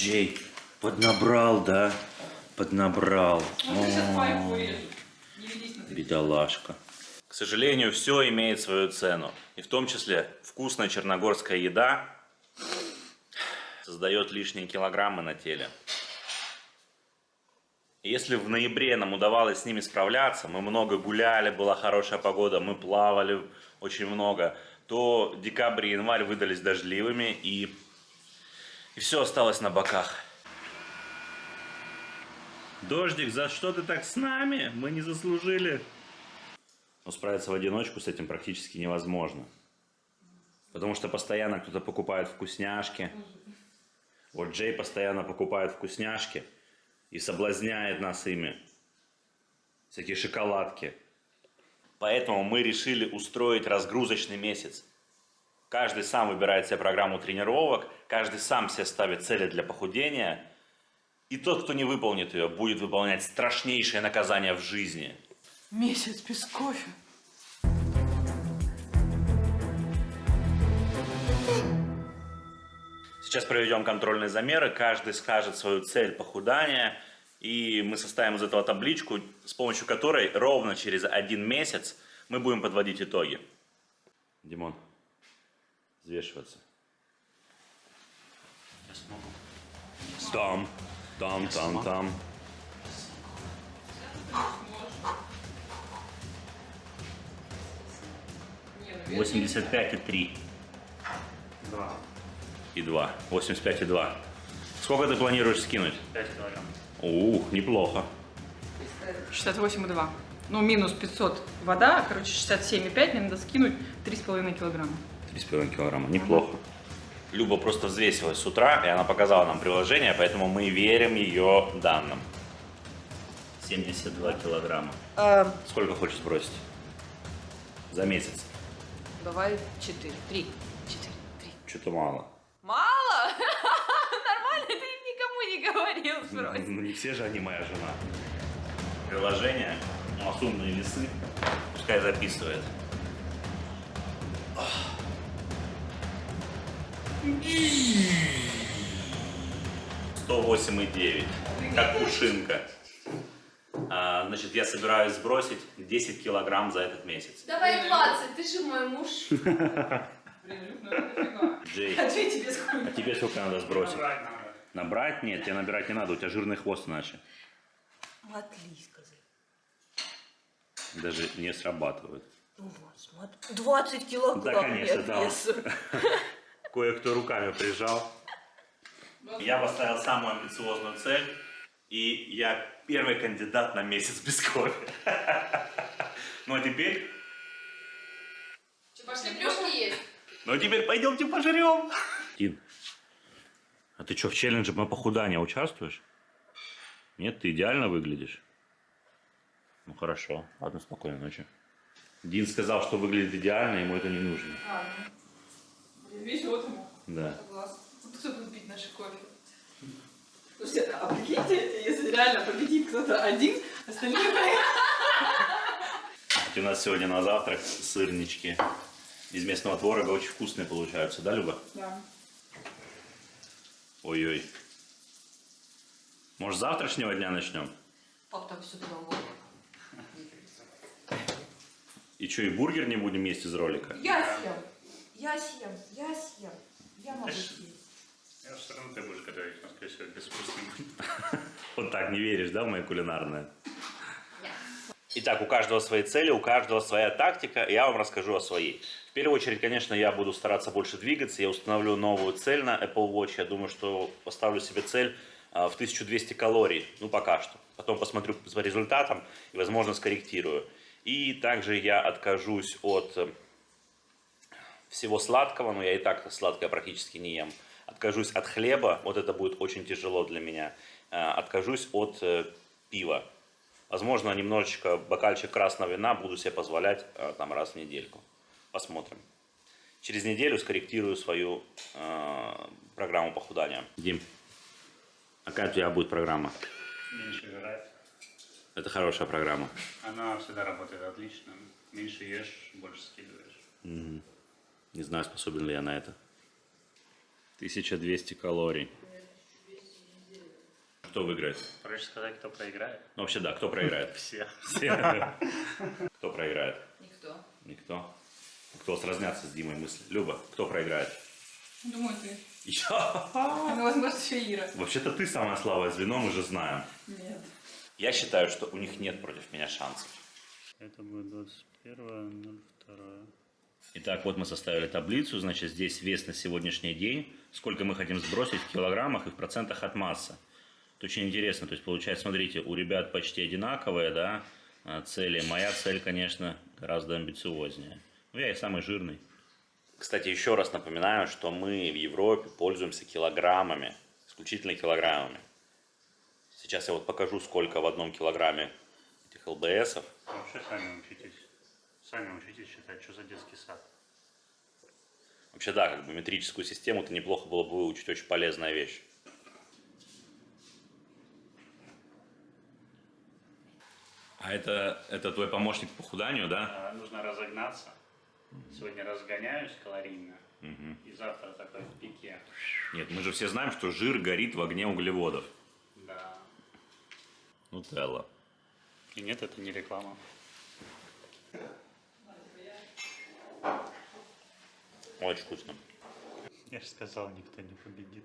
Джей, поднабрал, да? Поднабрал. Бедолашка. К сожалению, все имеет свою цену. И в том числе вкусная черногорская еда создает лишние килограммы на теле. И если в ноябре нам удавалось с ними справляться, мы много гуляли, была хорошая погода, мы плавали очень много, то декабрь и январь выдались дождливыми, и все осталось на боках. Дождик, за что ты так с нами? Мы не заслужили. Но справиться в одиночку с этим практически невозможно. Потому что постоянно кто-то покупает вкусняшки. Вот Джей постоянно покупает вкусняшки и соблазняет нас ими. Всякие шоколадки. Поэтому мы решили устроить разгрузочный месяц. Каждый сам выбирает себе программу тренировок, каждый сам себе ставит цели для похудения. И тот, кто не выполнит ее, будет выполнять страшнейшее наказание в жизни. Месяц без кофе. Сейчас проведем контрольные замеры, каждый скажет свою цель похудания, и мы составим из этого табличку, с помощью которой ровно через 1 месяц мы будем подводить итоги. Димон, взвешиваться. Там. 85,3. 2. И 2. 85,2. Сколько ты планируешь скинуть? 5 килограмм. Неплохо. 68,2. Ну, минус 500 вода, короче, 67,5, мне надо скинуть 3,5 килограмма. 3,5 килограмма. Неплохо. Люба просто взвесилась с утра, и она показала нам приложение, поэтому мы верим ее данным. 72 килограмма. Сколько хочешь сбросить? За месяц. Давай 4, 3, 4, 3. Что-то мало. Мало? Нормально, ты никому не говорил сбросить. Ну не все же они моя жена. Приложение, у нас умные весы, пускай записывает. 108,9, как пушинка. Значит, я собираюсь сбросить 10 килограмм за этот месяц. Давай 20, ты же мой муж. Блин, Люк, ну это дофига. Джей, А тебе сколько? а тебе сколько надо сбросить? Набрать надо. Набрать? Нет, тебе набирать не надо, у тебя жирный хвост иначе. Отли, сказать. Даже не срабатывает. Ну вот, смотри. 20 килограмм. Да, конечно, нет да. веса. Кое-кто руками прижал. Я поставил самую амбициозную цель, и я первый кандидат на месяц без кофе. Ну а теперь... Что, пошли плюшки есть? Ну а теперь пойдемте пожрем. Тин, а ты что, в челлендже на похудание участвуешь? Нет, ты идеально выглядишь. Ну хорошо, ладно, спокойной ночи. Дин сказал, что выглядит идеально, ему это не нужно. Везет ему. Да. Согласна. Вот кто будет пить наши кофе? Слушайте, а прикиньте, если реально победит кто-то один, остальные проиграют. У нас сегодня на завтрак сырнички из местного творога, очень вкусные получаются, да, Люба? Да. Ой-ой. Может, с завтрашнего дня начнем? Пап, так все долго. И что, и бургер не будем есть из ролика? Я съем. Я могу съесть. Я все равно ты будешь готовить, но, скорее всего, безвкусно будет. Вот так, не веришь, да, в мои кулинарные? Итак, у каждого свои цели, у каждого своя тактика, и я вам расскажу о своей. В первую очередь, конечно, я буду стараться больше двигаться, я установлю новую цель на Apple Watch, я думаю, что поставлю себе цель в 1200 калорий, ну пока что. Потом посмотрю по результатам и, возможно, скорректирую. И также я откажусь от всего сладкого, но я и так сладкое практически не ем. Откажусь от хлеба, вот это будет очень тяжело для меня. Откажусь от пива. Возможно, немножечко бокальчик красного вина буду себе позволять там раз в недельку. Посмотрим. Через неделю скорректирую свою программу похудания. Дим, какая у тебя будет программа? Меньше жрать. Это хорошая программа. Она всегда работает отлично. Меньше ешь, больше скидываешь. Не знаю, способен ли я на это. 1200 калорий. кто выиграет? Проще сказать, кто проиграет. Ну, вообще, да, кто проиграет? Все. Кто проиграет? Никто. Никто. Кто сразнятся с Димой мысли? Люба, кто проиграет? Думаю, ты. Я. Ну, возможно, еще Ира. Вообще-то ты самое слабое звено, мы же знаем. Нет. Я считаю, что у них нет против меня шансов. Это будет 21, 02. Итак, вот мы составили таблицу. Значит, здесь вес на сегодняшний день. Сколько мы хотим сбросить в килограммах и в процентах от массы. Это очень интересно. То есть, получается, смотрите, у ребят почти одинаковые, да, цели. Моя цель, конечно, гораздо амбициознее. Ну, я и самый жирный. Кстати, еще раз напоминаю, что мы в Европе пользуемся килограммами. Исключительно килограммами. Сейчас я вот покажу, сколько в одном килограмме этих ЛБСов. Вообще сами учитесь. Сами учитесь считать, что за детский сад. Вообще, да, как бы метрическую систему-то неплохо было бы выучить. Очень полезная вещь. А это твой помощник по похуданию, да? Нужно разогнаться. Сегодня разгоняюсь калорийно. И завтра такой в пике. Нет, мы же все знаем, что жир горит в огне углеводов. Да. Нутелла. И нет, это не реклама. Очень вкусно. Я же сказал, никто не победит.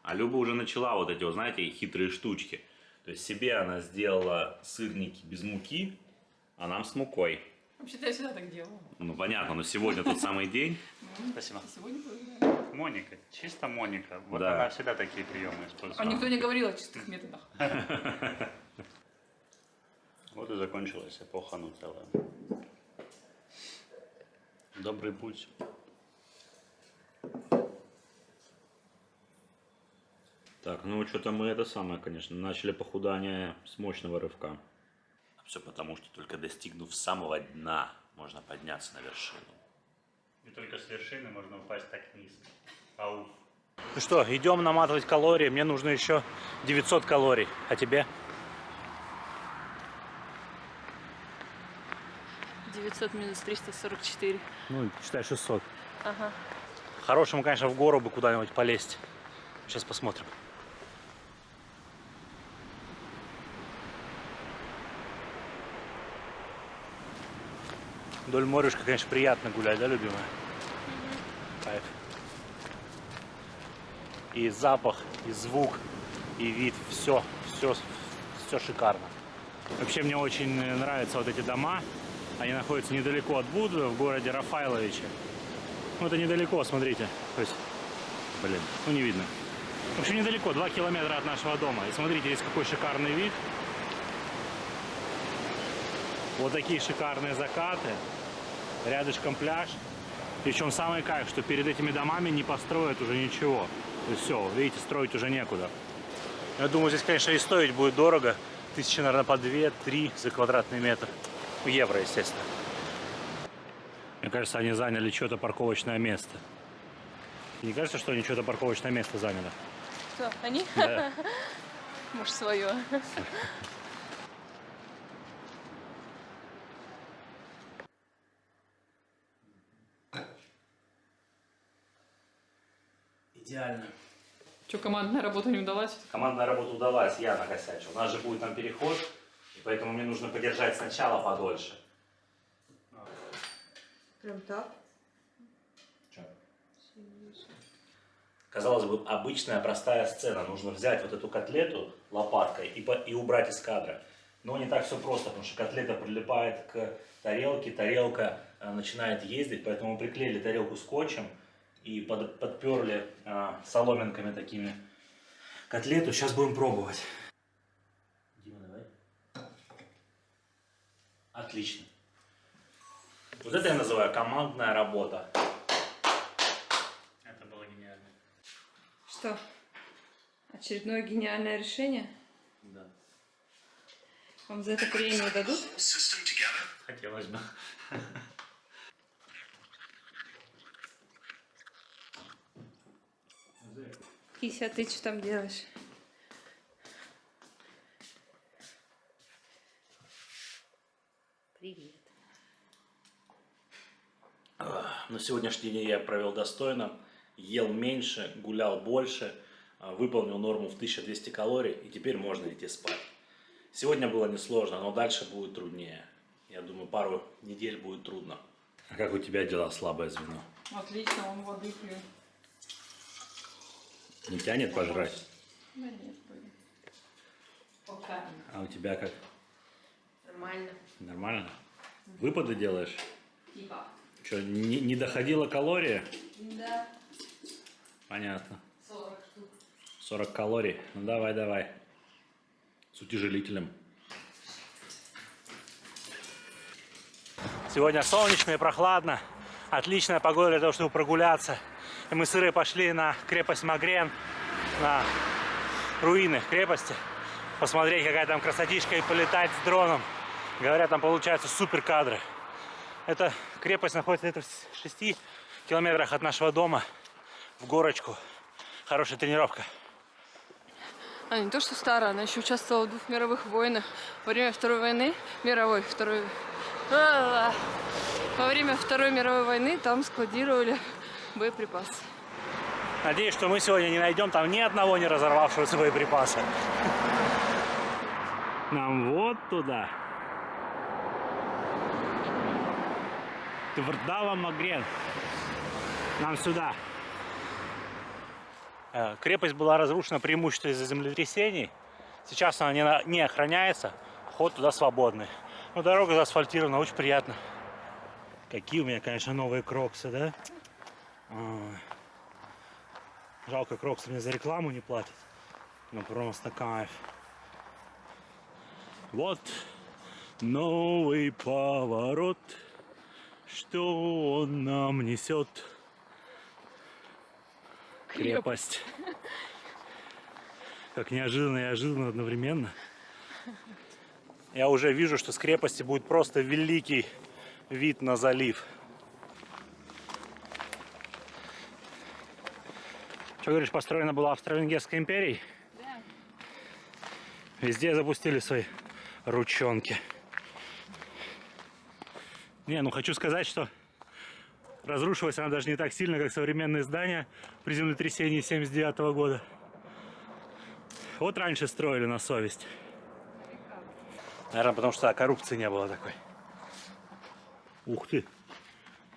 А Люба уже начала вот эти, вот, знаете, хитрые штучки. То есть себе она сделала сырники без муки, а нам с мукой. Вообще-то я всегда так делала. Ну понятно, но сегодня тот самый день. Спасибо. Сегодня тоже, да. Моника, чисто Моника. Вот Да. она всегда такие приемы использует. А никто не говорил о чистых методах. Вот и закончилась эпоха Нутеллы. Добрый путь. Так, ну что-то мы это самое, конечно, начали похудание с мощного рывка. Все потому, что только достигнув самого дна, можно подняться на вершину. И только с вершины можно упасть так низко. Ауф. Ну что, идем наматывать калории. Мне нужно еще 900 калорий. А тебе? 900 минус 344. Ну, считай 600. Ага. Хорошему, конечно, в гору бы куда-нибудь полезть. Сейчас посмотрим. Вдоль морюшка, конечно, приятно гулять, да, любимая? Кайф. И запах, и звук, и вид, все шикарно. Вообще мне очень нравятся вот эти дома. Они находятся недалеко от Будвы, в городе Рафайловиче. Ну это недалеко, смотрите. То есть, блин, ну не видно. В общем, недалеко, 2 километра от нашего дома. И смотрите, здесь какой шикарный вид. Вот такие шикарные закаты. Рядышком пляж. Причем самый кайф, что перед этими домами не построят уже ничего. То есть все, видите, строить уже некуда. Я думаю, здесь, конечно, и стоить будет дорого. Тысячи, наверное, по 2-3 за квадратный метр. Евро, естественно. Мне кажется, они заняли что-то парковочное место. Не кажется, что они что-то парковочное место заняли? Кто? Они? Да. Может, свое. Идеально. Что, командная работа не удалась? Командная работа удалась, я накосячил. У нас же будет там переход, и поэтому мне нужно подержать сначала подольше. Прям так? Казалось бы, обычная простая сцена. Нужно взять вот эту котлету лопаткой и убрать из кадра. Но не так все просто, потому что котлета прилипает к тарелке, тарелка начинает ездить, поэтому мы приклеили тарелку скотчем и подперли соломинками такими котлету. Сейчас будем пробовать. Дима, давай. Отлично. Вот это я называю командная работа. Это было гениально. Что? Очередное гениальное решение? Да. Вам за это премию дадут? Хотелось бы. Кися, ты что там делаешь? Привет. Но сегодняшний день я провел достойно. ел меньше, гулял больше, выполнил норму в 1200 калорий, и теперь можно идти спать. Сегодня было несложно, но дальше будет труднее. Я думаю, пару недель будет трудно. А как у тебя дела, слабое звено? Отлично, он воды пьет. Не тянет пожрать? Да нет, вроде. Пока. А у тебя как? Нормально. Нормально? Выпады делаешь? Типа. Что, не доходила калория? Да. Понятно. 40 штук. 40 калорий. Ну давай, давай. С утяжелителем. Сегодня солнечно и прохладно. Отличная погода для того, чтобы прогуляться. И мы с Ирой пошли на крепость Магрен, на руины крепости. Посмотреть, какая там красотища, и полетать с дроном. Говорят, там получаются супер кадры. Эта крепость находится где-то в 6 километрах от нашего дома, в горочку. Хорошая тренировка. Она не то что старая, она еще участвовала в 2 мировых войнах. Во время Второй войны, во время Второй мировой войны там складировали боеприпасы. Надеюсь, что мы сегодня не найдем там ни одного не разорвавшегося боеприпаса. Нам вот туда. Твердава Магрен. Нам сюда. Крепость была разрушена преимущественно из-за землетрясений. Сейчас она не охраняется. Ход туда свободный. Но дорога заасфальтирована, очень приятно. Какие у меня, конечно, новые кроксы, да? Жалко, кроксы мне за рекламу не платят. Но просто кайф. Вот новый поворот. Что он нам несет? Крепость. Как неожиданно и ожиданно одновременно. Я уже вижу, что с крепости будет просто великий вид на залив. Что говоришь, построена была Австро-Венгерской империей? Да. Везде запустили свои ручонки. Не, ну хочу сказать, что разрушилась она даже не так сильно, как современные здания при землетрясении 79 года. Вот раньше строили на совесть. Наверное, потому что коррупции не было такой. Ух ты!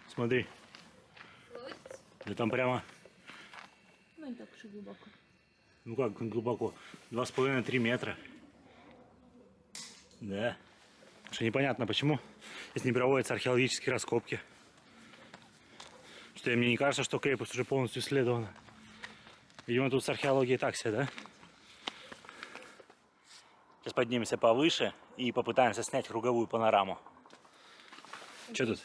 Смотри. Да там прямо... Ну не так уж и глубоко. Ну как глубоко? 2,5-3 метра. Да. Что непонятно почему, если не проводятся археологические раскопки. Что мне не кажется, что крепость уже полностью исследована. Видимо, тут с археологией так себе, да? Сейчас поднимемся повыше и попытаемся снять круговую панораму. Что тут?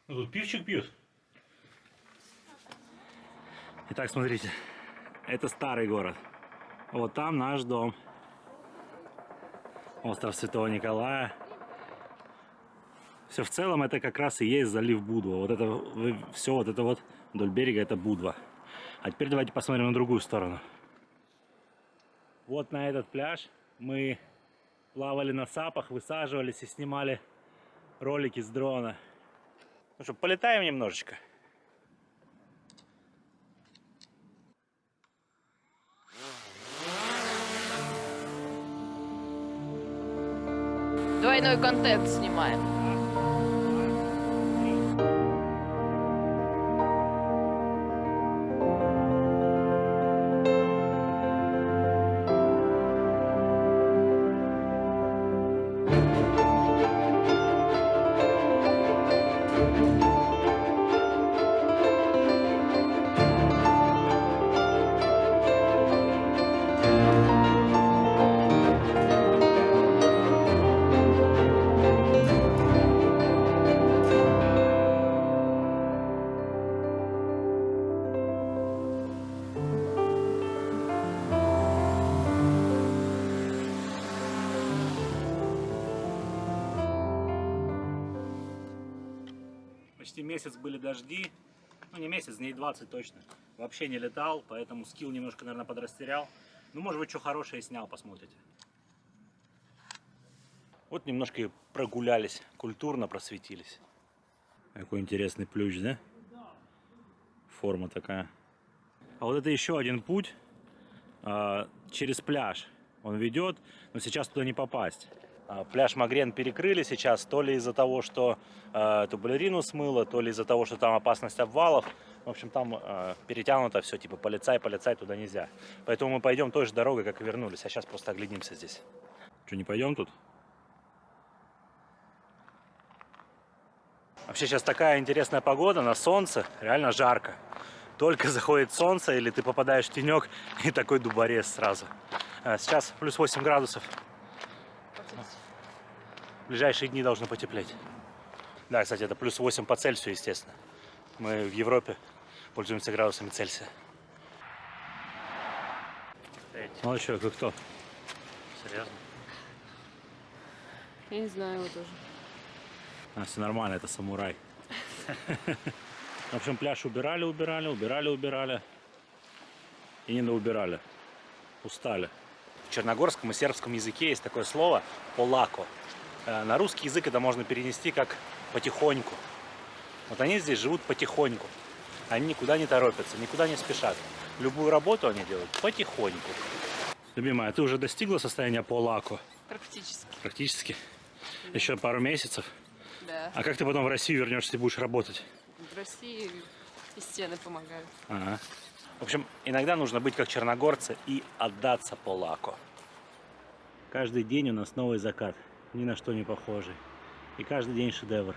Ну, тут пивчик пьют. Итак, смотрите. Это старый город. Вот там наш дом. Остров Святого Николая. Все в целом это как раз и есть залив Будва. Вот это все вот это вот вдоль берега это Будва. А теперь давайте посмотрим на другую сторону. Вот на этот пляж мы плавали на сапах, высаживались и снимали ролики с дрона. Ну что, полетаем немножечко. Двойной контент снимаем. Почти месяц были дожди. Ну не месяц, дней 20 точно. Вообще не летал, поэтому скилл немножко, наверное, подрастерял. Ну, может быть, что хорошее снял, посмотрите. Вот немножко и прогулялись, культурно просветились. Какой интересный плющ, да? Форма такая. А вот это еще один путь через пляж. Он ведет, но сейчас туда не попасть. Пляж Магрен перекрыли сейчас, то ли из-за того, что эту балерину смыло, то ли из-за того, что там опасность обвалов. В общем, там перетянуто все, типа полицай, туда нельзя. Поэтому мы пойдем той же дорогой, как и вернулись. А сейчас просто оглядимся здесь. Что, не пойдем тут? Вообще сейчас такая интересная погода, на солнце, реально жарко. Только заходит солнце, или ты попадаешь в тенек, и такой дуборез сразу. Сейчас плюс 8 градусов. В ближайшие дни должно потеплеть. Да, кстати, это плюс 8 по Цельсию, естественно. Мы в Европе пользуемся градусами Цельсия. Молодой человек, вы кто? Серьезно? Я не знаю его тоже. Все нормально, это самурай. В общем, пляж убирали. И не доубирали. Устали. В черногорском и сербском языке есть такое слово «полако». На русский язык это можно перенести как «потихоньку». Вот они здесь живут потихоньку. Они никуда не торопятся, никуда не спешат. Любую работу они делают потихоньку. Любимая, ты уже достигла состояния полако? Практически. Практически? Еще пару месяцев? Да. А как ты потом в Россию вернешься и будешь работать? В России и стены помогают. Ага. В общем, иногда нужно быть как черногорцы и отдаться полако. Каждый день у нас новый закат, ни на что не похожий. И каждый день шедевр.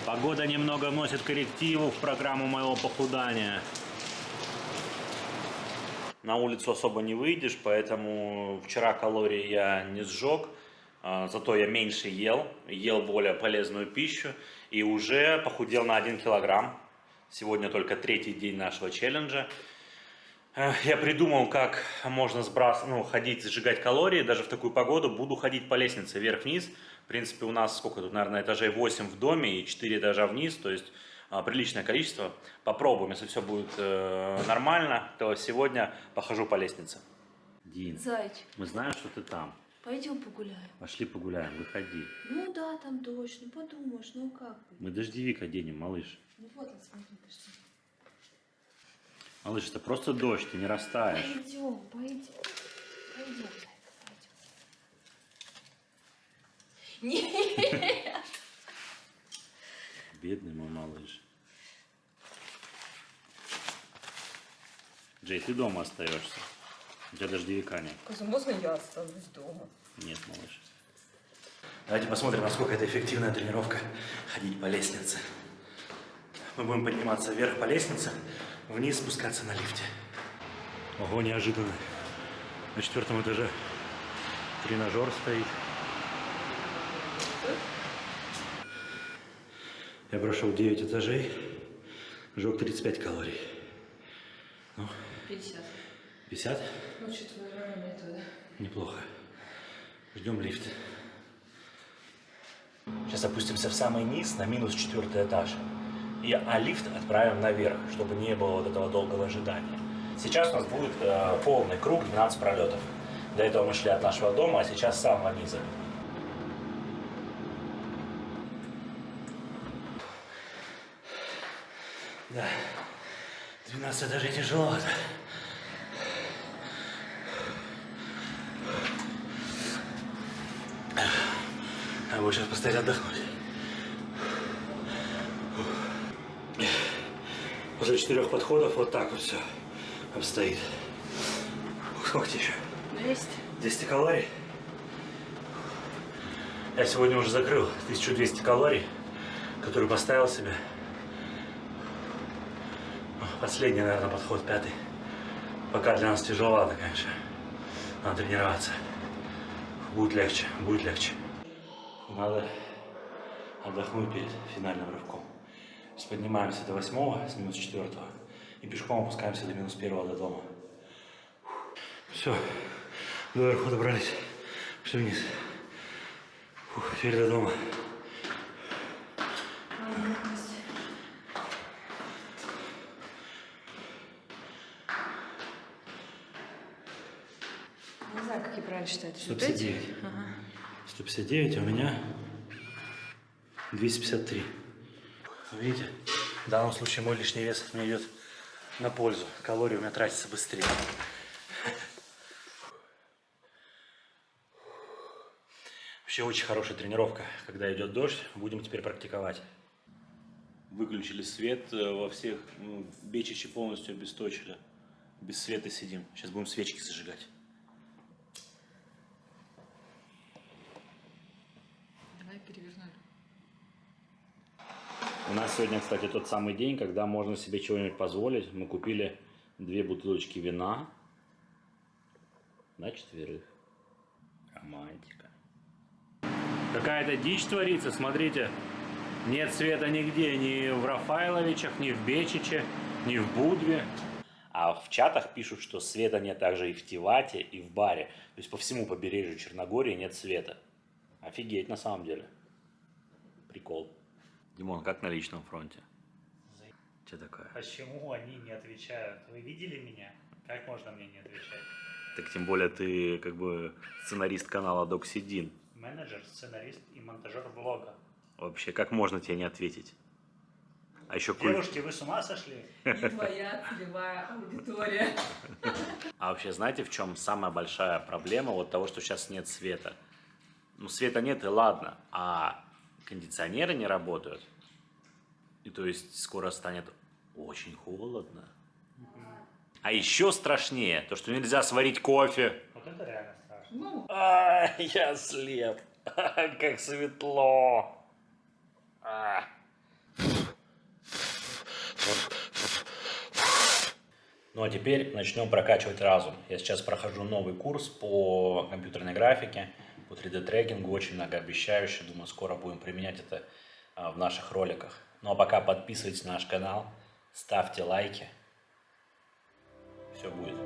Погода немного вносит коррективу в программу моего похудания. На улицу особо не выйдешь, поэтому вчера калорий я не сжег. Зато я меньше ел более полезную пищу и уже похудел на 1 килограмм. Сегодня только 3-й день нашего челленджа. Я придумал, как можно ходить, сжигать калории. Даже в такую погоду буду ходить по лестнице вверх-вниз. В принципе, у нас сколько тут, наверное, этажей 8 в доме и 4 этажа вниз. То есть приличное количество. Попробуем, если все будет нормально, то сегодня похожу по лестнице. Дин, Зайчик, мы знаем, что ты там. пойдем погуляем. Пошли погуляем, выходи. Ну да, там дождь, ну подумаешь, ну как бы. Мы дождевик оденем, малыш. Ну вот он, смотри, пошли. Малыш, это просто дождь, ты не растаешь. Пойдем, пойдем. Пойдем, зайка, пойдем. Нет. Бедный мой малыш. Джей, ты дома остаешься. У тебя дождевика нет. Можно я останусь дома? Нет, малыш. Давайте посмотрим, насколько это эффективная тренировка ходить по лестнице. Мы будем подниматься вверх по лестнице, вниз спускаться на лифте. Ого, неожиданно. На 4-м этаже тренажер стоит. Я прошел 9 этажей, сжег 35 калорий. Ну, 50. 50? Ну что-то, наверное, этого, да? Неплохо. Ждем лифт. Сейчас опустимся в самый низ, на минус 4-й этаж. А лифт отправим наверх, чтобы не было вот этого долгого ожидания. Сейчас у нас будет полный круг, 12 пролетов. До этого мы шли от нашего дома, а сейчас с самого низа. Да, 12 этажей тяжело. А вы сейчас постоять отдохнуть. После 4 подходов вот так вот все обстоит. Сколько тебе еще? 200. 200 калорий. Я сегодня уже закрыл 1200 калорий, которые поставил себе. Последний, наверное, подход, 5-й. Пока для нас тяжеловато, конечно. Надо тренироваться. Будет легче, будет легче. Надо отдохнуть перед финальным рывком. Сейчас поднимаемся до 8-го, с минус 4-го. И пешком опускаемся до минус 1-го до дома. Все, доверху добрались. Пошли вниз. Теперь до дома. Не знаю, какие правильно считать. 159. 159, а у меня 253. Видите? В данном случае мой лишний вес мне идет на пользу. Калории у меня тратятся быстрее. Вообще очень хорошая тренировка, когда идет дождь. Будем теперь практиковать. Выключили свет во всех, Бечичи полностью обесточили. Без света сидим. Сейчас будем свечки зажигать. Давай перевернули. У нас сегодня, кстати, тот самый день, когда можно себе чего-нибудь позволить. Мы купили 2 бутылочки вина на 4. Романтика. Какая-то дичь творится, смотрите. Нет света нигде, ни в Рафаиловичах, ни в Бечиче, ни в Будве. А в чатах пишут, что света нет также и в Тивате, и в баре. То есть по всему побережью Черногории нет света. Офигеть на самом деле. Прикол. Димон, как на личном фронте? Что такое? Почему они не отвечают? Вы видели меня? Как можно мне не отвечать? Так тем более ты как бы сценарист канала Доксидин. Менеджер, сценарист и монтажер блога. Вообще, как можно тебе не ответить? А еще Девушки, вы с ума сошли? И твоя целевая аудитория. А вообще, знаете, в чем самая большая проблема вот того, что сейчас нет света? Ну, света нет, и ладно, а кондиционеры не работают. И то есть скоро станет очень холодно. А еще страшнее, то, что нельзя сварить кофе. Вот это реально страшно. Ну, Я слеп. Как светло. Ну а теперь начнем прокачивать разум. Я сейчас прохожу новый курс по компьютерной графике, по 3D-трекингу, очень многообещающе. Думаю, скоро будем применять это в наших роликах. Ну а пока подписывайтесь на наш канал, ставьте лайки. Все будет.